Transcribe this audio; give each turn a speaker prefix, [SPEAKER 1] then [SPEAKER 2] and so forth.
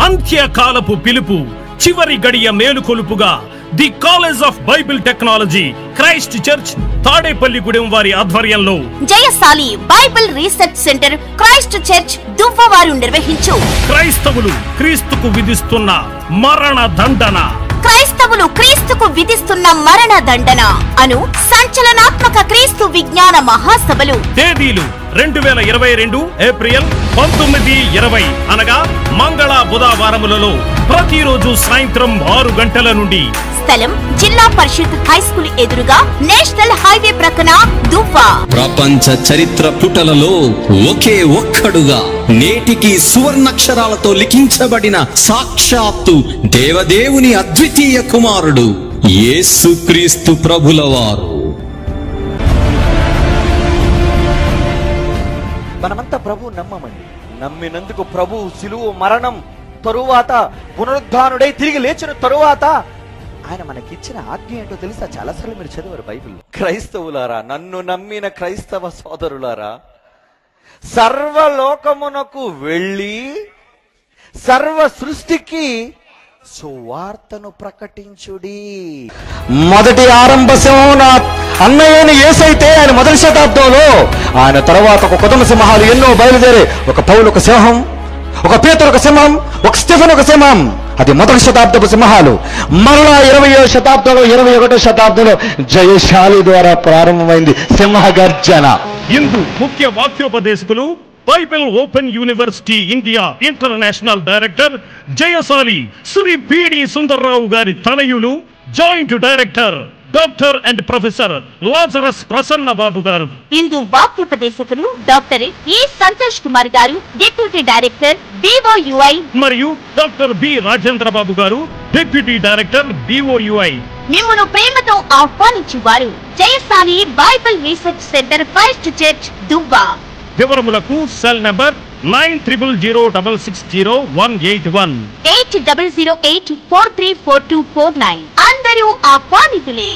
[SPEAKER 1] అంత్యకాలపు పిలుపు, చివరి గడియ మేలుకొలుపుగా the college of Bible technology Christ church Tadepalligudem వారి ఆధ్వర్యంలో
[SPEAKER 2] Jayashali Bible research centre Christ church దువ్వవారు నిర్వహించు
[SPEAKER 1] క్రైస్తవులు క్రీస్తుకు విధిస్తున్న మరణ దండన అను సంచలనాత్మక క్రీస్తు విజ్ఞాన మహాసభలు. తేదీలు 2022 ఏప్రిల్ 19, 20 అనగా మంగళ బుధవారములలో ప్రతిరోజు సాయంత్రం 6 గంటల నుండి. స్థలం జిల్లా పరిషత్ హై స్కూల్ ఎదురుగా నేషనల్ హైవే ప్రక్కన దువ్వ.
[SPEAKER 3] ప్రపంచ చరిత్ర పుటలలో ఒకే ఒక్కడుగా నేటికి సువర్ణాక్షరాలతో లిఖించబడిన సాక్షాత్తు దేవదేవుని అద్వితీయ కుమారుడు యేసుక్రీస్తు ప్రభులవారు.
[SPEAKER 4] మనమంతా ప్రభు నమ్మమండి. నమ్మినందుకు ప్రభు సిలువ మరణం తరువాత పునరుద్ధానుడై తిరిగి లేచిన తరువాత ఆయన మనకిచ్చిన ఆజ్ఞ ఏంటో తెలుసా? చాలాసార్లు మీరు చదివారు బైబిల్. క్రైస్తవులారా, నన్ను నమ్మిన క్రైస్తవ సోదరులారా, సర్వలోకమునకు వెళ్ళి సర్వ సృష్టికి సువార్తను ప్రకటించుడి. మొదటి ఆరంభ సింహం అన్నయ్యని యేసైతే ఆయన మొదటి శతాబ్దంలో, ఆయన తర్వాత ఒక కొత్త సింహాలు ఎన్నో బయలుదేరే, ఒక పౌలు ఒక సింహం, ఒక పేతురు ఒక సింహం, ఒక స్టెఫెన్ ఒక సింహం. అది మొదటి శతాబ్దపు సింహాలు. మరలా 20వ శతాబ్దంలో 21వ శతాబ్దంలో జయశాలి ద్వారా ప్రారంభమైంది సింహ గర్జన.
[SPEAKER 1] ఇందు ముఖ్య వాక్యోపదేశకులు Bible open university India international director Jayashali Shri PD Sundarrao గారి తనయులు, joint director doctor and professor Lazarus Prasanna Babu గారు.
[SPEAKER 2] ఇందు వాక్యోపదేశకులు డాక్టర్ ఈ సంతోష్ కుమార్ గారు, డిప్యూటీ డైరెక్టర్ BOUI,
[SPEAKER 1] మరియు డాక్టర్ బి రాజేంద్ర బాబు గారు, డిప్యూటీ డైరెక్టర్ BOUI.
[SPEAKER 2] మిమ్మల్ని ప్రేమతో ఆహ్వానించువారు Jayashali Bible research centre Christ church Duvva.
[SPEAKER 1] వివరములకు సెల్ నంబర్ 9006600181
[SPEAKER 2] 8008434249. అందరూ ఆహ్వానితులే.